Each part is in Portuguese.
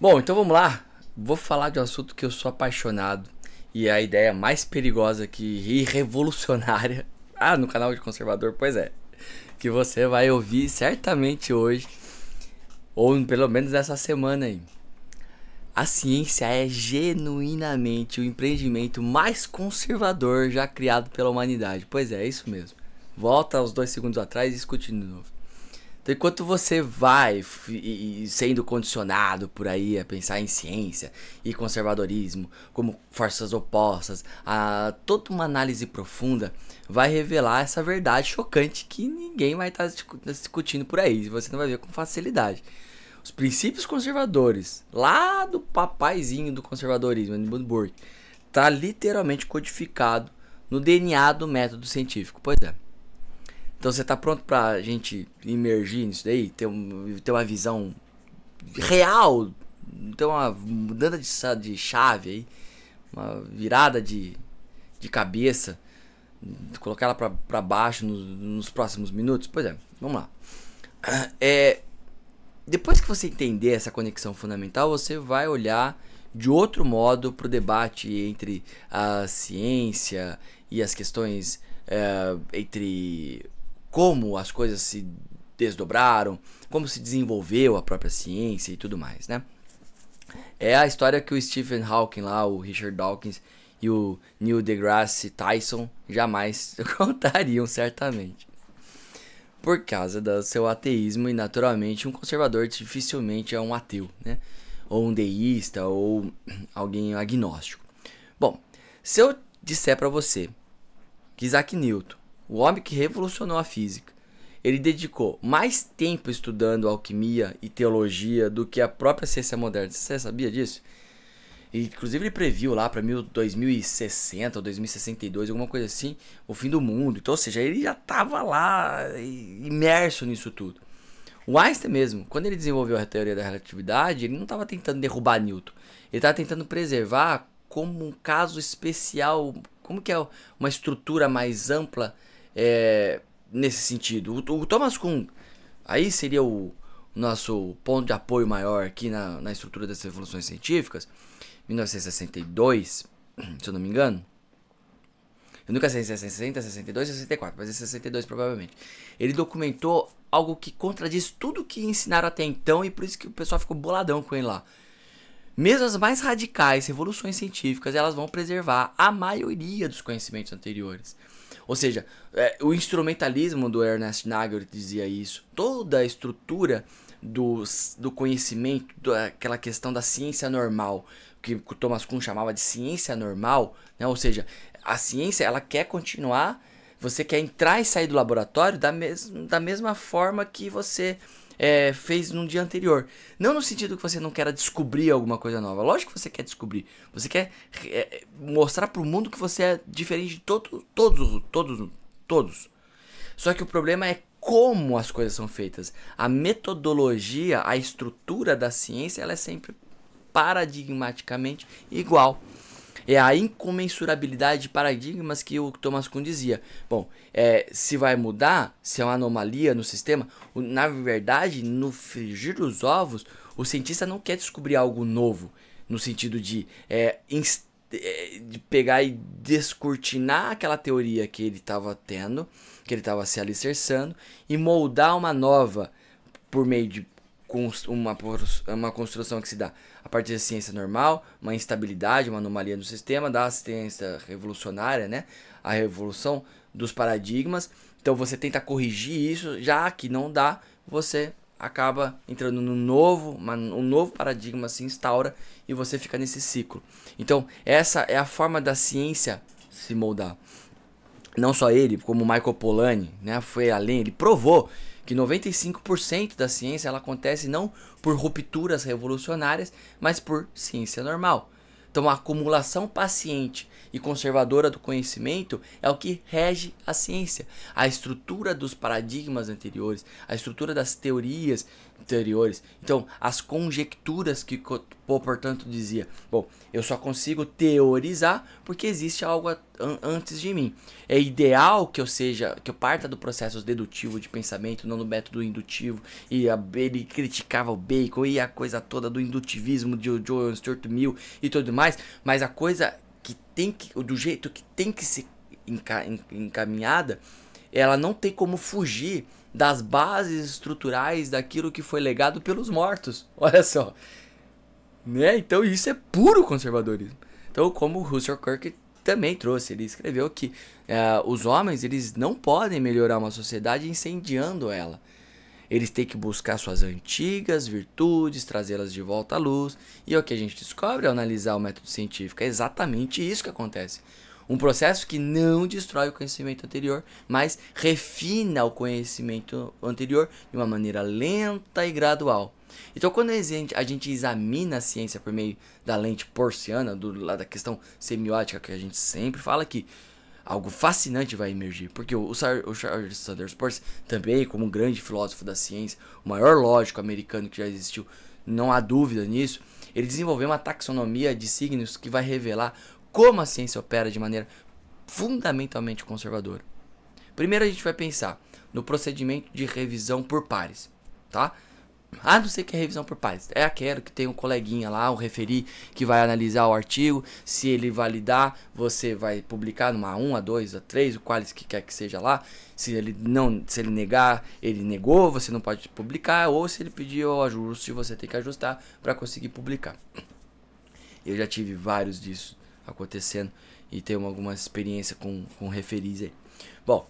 Bom, então vamos lá. Vou falar de um assunto que eu sou apaixonado e é a ideia mais perigosa e revolucionária. Ah, no canal de conservador, pois é. Que você vai ouvir certamente hoje, ou pelo menos essa semana aí. A ciência é genuinamente o empreendimento mais conservador já criado pela humanidade. Pois é isso mesmo. Volta aos 2 segundos atrás e escute de novo. Então, enquanto você vai sendo condicionado por aí a pensar em ciência e conservadorismo como forças opostas, a toda uma análise profunda vai revelar essa verdade chocante que ninguém vai estar discutindo por aí. Você não vai ver com facilidade. Os princípios conservadores, lá do papaizinho do conservadorismo, Edmund Burke, tá literalmente codificado no DNA do método científico. Pois é. Então você tá pronto pra gente imergir nisso daí? Ter uma visão real, ter uma mudança de chave aí, uma virada de cabeça, colocar ela pra baixo nos próximos minutos? Pois é, vamos lá. Depois que você entender essa conexão fundamental, você vai olhar de outro modo pro debate entre a ciência e as questões entre como as coisas se desdobraram, como se desenvolveu a própria ciência e tudo mais, né? É a história que o Stephen Hawking lá, o Richard Dawkins e o Neil deGrasse Tyson jamais contariam, certamente. Por causa do seu ateísmo e, naturalmente, um conservador dificilmente é um ateu, né? Ou um deísta, ou alguém agnóstico. Bom, se eu disser para você que Isaac Newton, o homem que revolucionou a física, ele dedicou mais tempo estudando alquimia e teologia do que a própria ciência moderna. Você sabia disso? E, inclusive ele previu lá para 2060 ou 2062, alguma coisa assim, o fim do mundo. Então, ou seja, ele já estava lá imerso nisso tudo. O Einstein mesmo, quando ele desenvolveu a teoria da relatividade, ele não estava tentando derrubar Newton. Ele estava tentando preservar como um caso especial, como que é uma estrutura mais ampla nesse sentido. O Thomas Kuhn, aí seria o nosso ponto de apoio maior aqui na estrutura das revoluções científicas, 1962, se eu não me engano. Eu nunca sei se é 60, 62 ou 64, mas é 62 provavelmente. Ele documentou algo que contradiz tudo que ensinaram até então e por isso que o pessoal ficou boladão com ele lá. Mesmo as mais radicais revoluções científicas, elas vão preservar a maioria dos conhecimentos anteriores. Ou seja, o instrumentalismo do Ernest Nagel dizia isso. Toda a estrutura do conhecimento, aquela questão da ciência normal, que o Thomas Kuhn chamava de ciência normal, né? Ou seja, a ciência ela quer continuar, você quer entrar e sair do laboratório da mesma forma que você fez no dia anterior. Não no sentido que você não quer descobrir alguma coisa nova. Lógico que você quer descobrir. Você quer mostrar para o mundo que você é diferente de todos. Só que o problema é como as coisas são feitas. A metodologia, a estrutura da ciência, ela é sempre paradigmaticamente igual. É a incomensurabilidade de paradigmas que o Thomas Kuhn dizia. Bom, se vai mudar, se é uma anomalia no sistema, na verdade, no frigir dos ovos, o cientista não quer descobrir algo novo, no sentido de pegar e descortinar aquela teoria que ele estava tendo, que ele estava se alicerçando, e moldar uma nova por meio de uma construção que se dá a partir da ciência normal, uma instabilidade, uma anomalia no sistema, da ciência revolucionária, né? A revolução dos paradigmas. Então você tenta corrigir isso, já que não dá, você acaba entrando no um novo paradigma se instaura e você fica nesse ciclo. Então essa é a forma da ciência se moldar. Não só ele, como Michael Polanyi, né? Foi além, ele provou que 95% da ciência ela acontece não por rupturas revolucionárias, mas por ciência normal. Então a acumulação paciente e conservadora do conhecimento é o que rege a ciência. A estrutura dos paradigmas anteriores, a estrutura das teorias anteriores. Então as conjecturas que portanto, dizia: bom, eu só consigo teorizar porque existe algo antes de mim. É ideal que eu parta do processo dedutivo de pensamento, não do método indutivo. E ele criticava o Bacon e a coisa toda do indutivismo de John Stuart Mill e tudo mais. Mas a coisa que tem que, do jeito que tem que ser encaminhada, ela não tem como fugir das bases estruturais daquilo que foi legado pelos mortos. Olha só. Né? Então isso é puro conservadorismo. Então, como o Russell Kirk também trouxe, ele escreveu que os homens, eles não podem melhorar uma sociedade incendiando ela. Eles têm que buscar suas antigas virtudes, trazê-las de volta à luz. E é o que a gente descobre ao analisar o método científico. É exatamente isso que acontece. Um processo que não destrói o conhecimento anterior, mas refina o conhecimento anterior de uma maneira lenta e gradual. Então, quando a gente examina a ciência por meio da lente porciana, do lado da questão semiótica que a gente sempre fala aqui, algo fascinante vai emergir. Porque o Charles Sanders Peirce, também como um grande filósofo da ciência, o maior lógico americano que já existiu, não há dúvida nisso, ele desenvolveu uma taxonomia de signos que vai revelar como a ciência opera de maneira fundamentalmente conservadora. Primeiro a gente vai pensar no procedimento de revisão por pares, tá? Não sei o que é revisão por pares. É aquela que tem um coleguinha lá, um referi, que vai analisar o artigo. Se ele validar, você vai publicar numa 1, a 2, a 3, o qual que quer que seja lá. Se ele negar, ele negou, você não pode publicar. Ou se ele pedir o ajuste, você tem que ajustar para conseguir publicar. Eu já tive vários disso acontecendo e tenho alguma experiência com referis aí. Bom,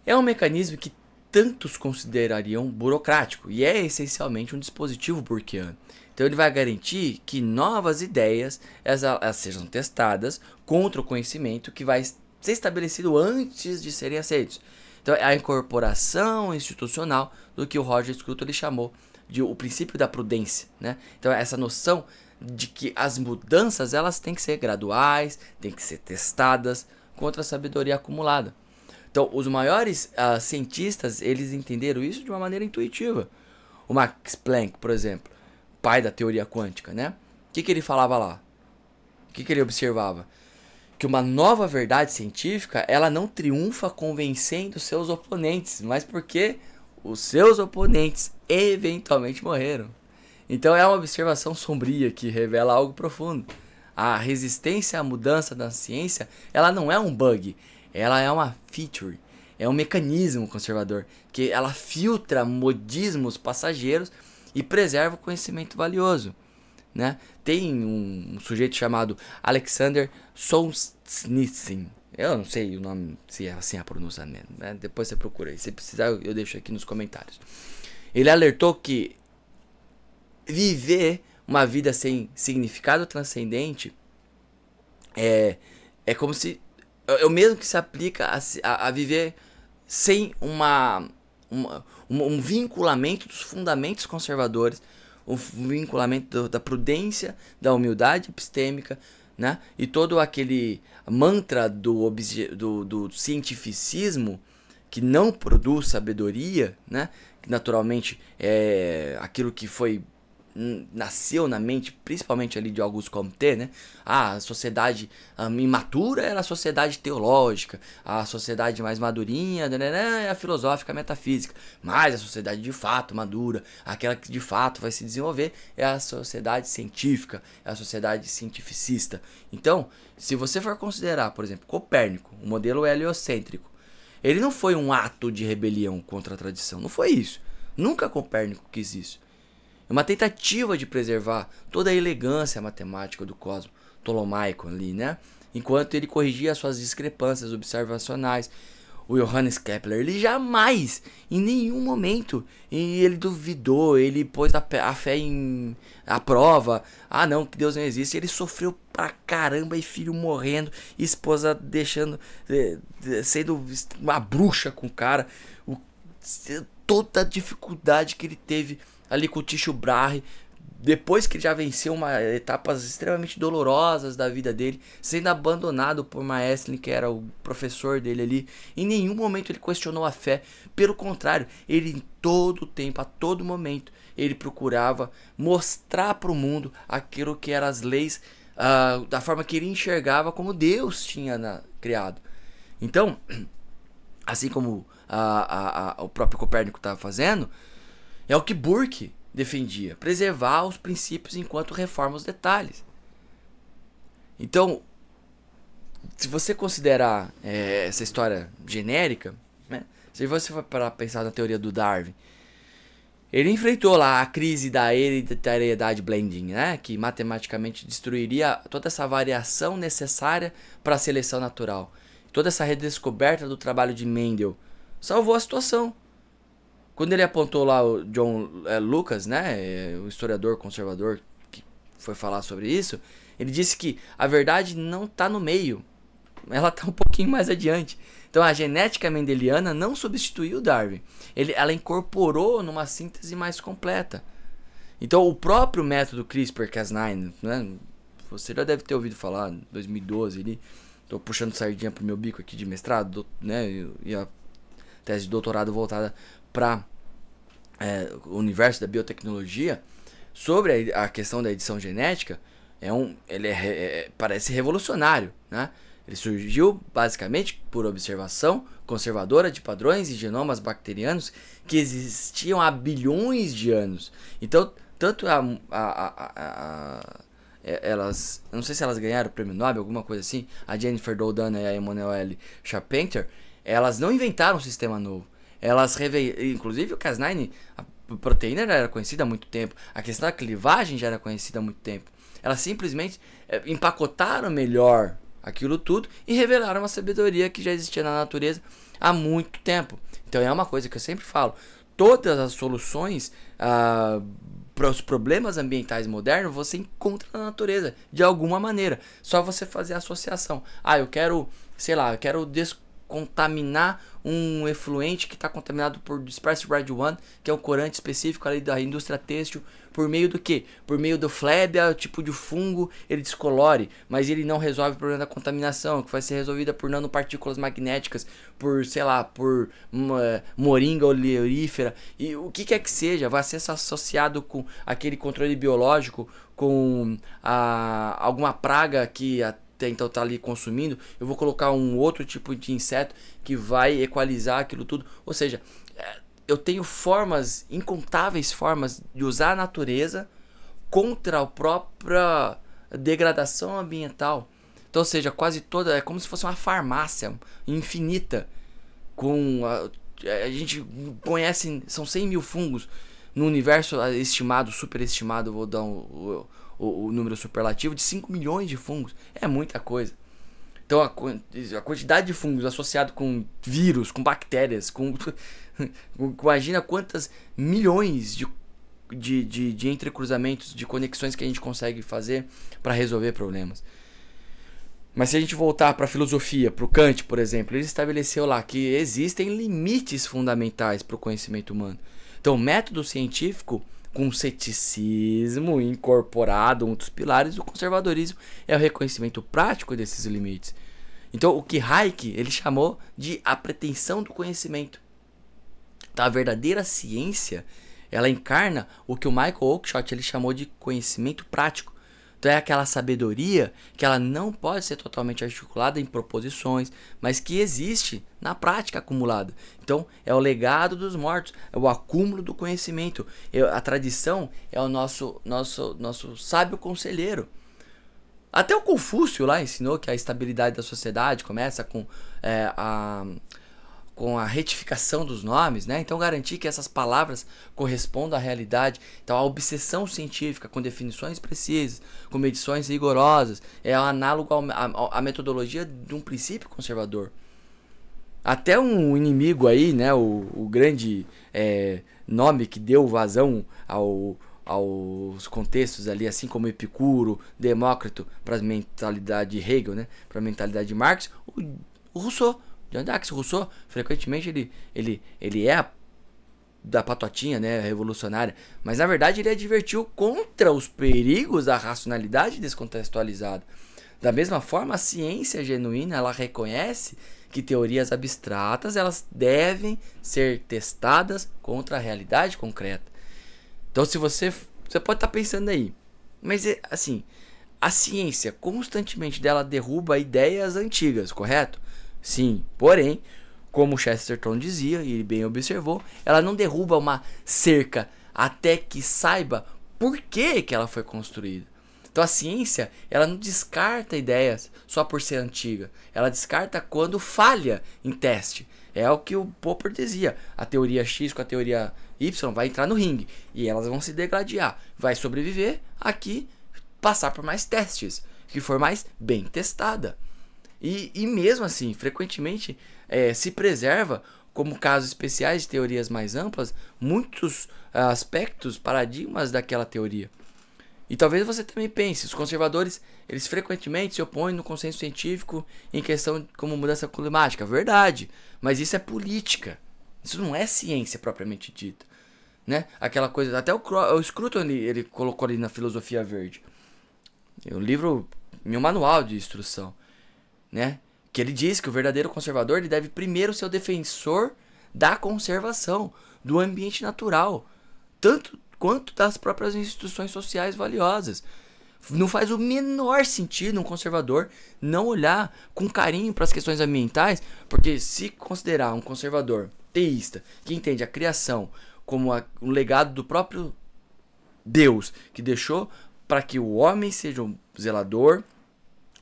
é um mecanismo que tantos considerariam burocrático e é essencialmente um dispositivo burkeano. Então ele vai garantir que novas ideias elas sejam testadas contra o conhecimento que vai ser estabelecido antes de serem aceitos. Então é a incorporação institucional do que o Roger Scruton ele chamou de o princípio da prudência, né? Então essa noção de que as mudanças elas têm que ser graduais, têm que ser testadas contra a sabedoria acumulada. Então, os maiores cientistas, eles entenderam isso de uma maneira intuitiva. O Max Planck, por exemplo, pai da teoria quântica, né? O que ele falava lá? O que ele observava? Que uma nova verdade científica, ela não triunfa convencendo seus oponentes, mas porque os seus oponentes eventualmente morreram. Então, é uma observação sombria que revela algo profundo. A resistência à mudança da ciência, ela não é um bug. Ela é uma feature, é um mecanismo conservador, que ela filtra modismos passageiros e preserva o conhecimento valioso, né? Tem um sujeito chamado Alexander Solzhenitsyn, eu não sei o nome, se é assim a pronúncia, né? Depois você procura aí, se precisar eu deixo aqui nos comentários. Ele alertou que viver uma vida sem significado transcendente é como se é o mesmo que se aplica a viver sem um vinculamento dos fundamentos conservadores, um vinculamento da prudência, da humildade epistêmica, né? E todo aquele mantra do cientificismo que não produz sabedoria, né? Que naturalmente é aquilo que nasceu na mente, principalmente ali de Auguste Comte, né? A sociedade imatura era a sociedade teológica, a sociedade mais madurinha é a filosófica, a metafísica, mas a sociedade de fato madura, aquela que de fato vai se desenvolver, é a sociedade científica, é a sociedade cientificista. Então, se você for considerar, por exemplo, Copérnico, o modelo heliocêntrico, ele não foi um ato de rebelião contra a tradição, não foi isso. Nunca Copérnico quis isso. É uma tentativa de preservar toda a elegância matemática do cosmos ptolomaico ali, né? Enquanto ele corrigia suas discrepâncias observacionais. O Johannes Kepler, ele jamais, em nenhum momento, ele duvidou, ele pôs a fé à prova. Ah, não, que Deus não existe. Ele sofreu pra caramba, e filho morrendo, esposa deixando, sendo uma bruxa com o cara. Toda a dificuldade que ele teve ali com o Tycho Brahe, depois que ele já venceu etapas extremamente dolorosas da vida dele, sendo abandonado por Maestlin, que era o professor dele ali, em nenhum momento ele questionou a fé, pelo contrário, ele em todo tempo, a todo momento, ele procurava mostrar para o mundo aquilo que eram as leis da forma que ele enxergava como Deus tinha criado. Então, assim como o próprio Copérnico estava fazendo, é o que Burke defendia, preservar os princípios enquanto reforma os detalhes. Então, se você considerar essa história genérica, né, se você for para pensar na teoria do Darwin, ele enfrentou lá a crise da hereditariedade blending, né, que matematicamente destruiria toda essa variação necessária para a seleção natural. Toda essa redescoberta do trabalho de Mendel salvou a situação. Quando ele apontou lá o John Lucas, né, o historiador conservador que foi falar sobre isso, ele disse que a verdade não está no meio, ela está um pouquinho mais adiante. Então a genética mendeliana não substituiu Darwin, ela incorporou numa síntese mais completa. Então o próprio método CRISPR-Cas9, né, você já deve ter ouvido falar, em 2012, estou puxando sardinha pro meu bico aqui de mestrado, né, e a tese de doutorado voltada para o universo da biotecnologia, sobre a questão da edição genética. Ele parece revolucionário, né? Ele surgiu basicamente por observação conservadora de padrões e genomas bacterianos que existiam há bilhões de anos. Então, tanto elas, eu não sei se elas ganharam o prêmio Nobel, alguma coisa assim, a Jennifer Doudna e a Emmanuelle Charpentier, elas não inventaram um sistema novo. Inclusive o Cas9, a proteína já era conhecida há muito tempo, a questão da clivagem já era conhecida há muito tempo. Elas simplesmente empacotaram melhor aquilo tudo e revelaram uma sabedoria que já existia na natureza há muito tempo. Então é uma coisa que eu sempre falo, todas as soluções para os problemas ambientais modernos você encontra na natureza, de alguma maneira. Só você fazer a associação. Eu quero descontaminar um efluente que está contaminado por Dispersed Red One, que é um corante específico ali da indústria têxtil, por meio do quê? Por meio do Flebia, tipo de fungo, ele descolore, mas ele não resolve o problema da contaminação, que vai ser resolvida por nanopartículas magnéticas, por moringa oleífera, e o que quer que seja, vai ser associado com aquele controle biológico, com alguma praga que até então tá ali consumindo, eu vou colocar um outro tipo de inseto que vai equalizar aquilo tudo. Ou seja, eu tenho incontáveis formas de usar a natureza contra a própria degradação ambiental. Então, ou seja, quase toda, é como se fosse uma farmácia infinita. A gente conhece, são 100 mil fungos no universo estimado, superestimado, vou dar o número superlativo de 5 milhões de fungos. É muita coisa. Então a quantidade de fungos associado com vírus, com bactérias, imagina quantas milhões de entrecruzamentos, de conexões que a gente consegue fazer para resolver problemas. Mas se a gente voltar para a filosofia, para o Kant, por exemplo, ele estabeleceu lá que existem limites fundamentais para o conhecimento humano. Então o método científico, com ceticismo incorporado, um dos pilares do conservadorismo é o reconhecimento prático desses limites. Então, o que Hayek ele chamou de a pretensão do conhecimento. Então, a verdadeira ciência, ela encarna o que o Michael Oakeshott ele chamou de conhecimento prático. Então, é aquela sabedoria que ela não pode ser totalmente articulada em proposições, mas que existe na prática acumulada. Então, é o legado dos mortos, é o acúmulo do conhecimento. A tradição é o nosso sábio conselheiro. Até o Confúcio lá ensinou que a estabilidade da sociedade começa com a retificação dos nomes, né? Então garantir que essas palavras correspondam à realidade. Então a obsessão científica com definições precisas, com medições rigorosas, é análogo à metodologia de um princípio conservador. Até um inimigo aí, né? O grande nome que deu vazão aos contextos ali, assim como Epicuro, Demócrito, para a mentalidade de Hegel, né? Para a mentalidade de Marx, o Rousseau. Jean-Jacques Rousseau, frequentemente ele é da patotinha, né, revolucionária, mas na verdade ele advertiu contra os perigos da racionalidade descontextualizada. Da mesma forma, a ciência genuína, ela reconhece que teorias abstratas, elas devem ser testadas contra a realidade concreta. Então se você pode estar pensando aí, mas assim, a ciência constantemente dela derruba ideias antigas, correto? Sim, porém, como Chesterton dizia, e ele bem observou, ela não derruba uma cerca até que saiba por que ela foi construída. Então a ciência, ela não descarta ideias só por ser antiga. Ela descarta quando falha em teste. É o que o Popper dizia. A teoria X com a teoria Y vai entrar no ringue. E elas vão se degladiar. Vai sobreviver aqui, passar por mais testes. Que for mais bem testada. E mesmo assim, frequentemente se preserva, como casos especiais de teorias mais amplas, muitos aspectos, paradigmas daquela teoria. E talvez você também pense, os conservadores, eles frequentemente se opõem no consenso científico em questão como mudança climática. Verdade, mas isso é política. Isso não é ciência propriamente dita. Né? Aquela coisa, até o Scruton ele colocou ali na Filosofia Verde. É um livro, meu manual de instrução. Né? Que ele diz que o verdadeiro conservador ele deve primeiro ser o defensor da conservação, do ambiente natural. Tanto quanto das próprias instituições sociais valiosas. Não faz o menor sentido um conservador não olhar com carinho para as questões ambientais, porque se considerar um conservador teísta, que entende a criação como um legado do próprio Deus, que deixou para que o homem seja um zelador,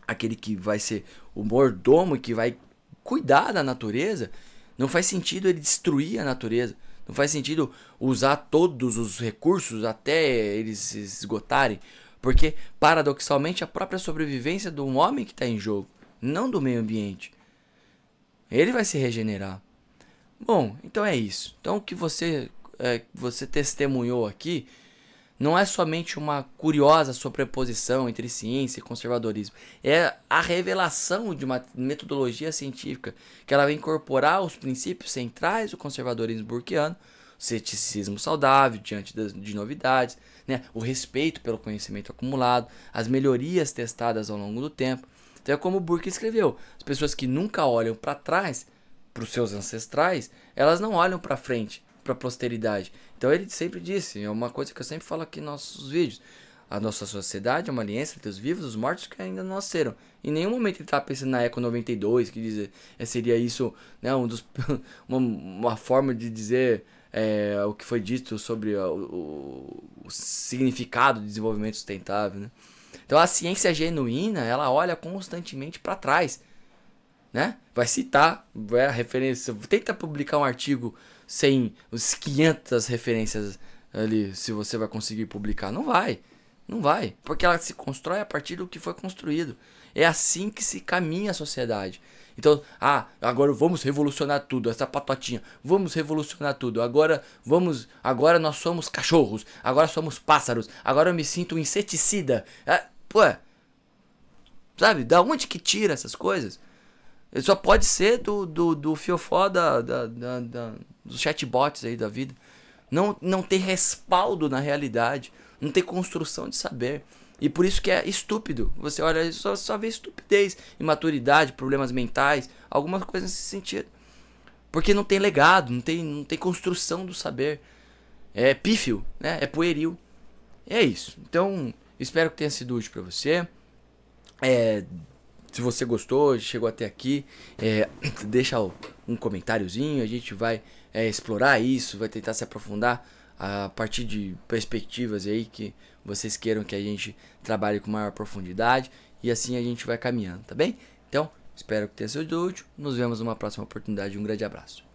aquele que vai ser o mordomo e que vai cuidar da natureza, não faz sentido ele destruir a natureza. Não faz sentido usar todos os recursos até eles se esgotarem. Porque, paradoxalmente, a própria sobrevivência do homem que está em jogo, não do meio ambiente. Ele vai se regenerar. Bom, então é isso. Então o que você testemunhou aqui não é somente uma curiosa sobreposição entre ciência e conservadorismo. É a revelação de uma metodologia científica que ela vai incorporar os princípios centrais do conservadorismo burkeano, o ceticismo saudável diante de novidades, né? O respeito pelo conhecimento acumulado, as melhorias testadas ao longo do tempo. Então é como o Burke escreveu, as pessoas que nunca olham para trás, para os seus ancestrais, elas não olham para frente, para a posteridade. Então ele sempre disse, é uma coisa que eu sempre falo aqui nos nossos vídeos, a nossa sociedade é uma aliança entre os vivos e os mortos que ainda não nasceram. Em nenhum momento ele estava pensando na Eco 92, que diz, seria isso, né, uma forma de dizer o que foi dito sobre o significado do desenvolvimento sustentável. Né? Então a ciência genuína, ela olha constantemente para trás. Né? Vai citar, vai a referência, tenta publicar um artigo sem os 500 referências ali, se você vai conseguir publicar. Não vai, porque ela se constrói a partir do que foi construído. É assim que se caminha a sociedade. Então, agora vamos revolucionar tudo, essa patotinha, vamos revolucionar tudo, agora nós somos cachorros, agora somos pássaros, agora eu me sinto um inseticida. Sabe, da onde que tira essas coisas? Ele só pode ser do fiofó dos chatbots aí da vida. Não tem respaldo na realidade. Não tem construção de saber. E por isso que é estúpido. Você olha e só vê estupidez, imaturidade, problemas mentais, algumas coisas nesse sentido. Porque não tem legado, não tem construção do saber. É pífio, né? É pueril. É isso. Então, espero que tenha sido útil para você. Se você gostou, chegou até aqui, deixa um comentáriozinho, a gente vai explorar isso, vai tentar se aprofundar a partir de perspectivas aí que vocês queiram que a gente trabalhe com maior profundidade e assim a gente vai caminhando, tá bem? Então, espero que tenha sido útil, nos vemos numa próxima oportunidade, um grande abraço.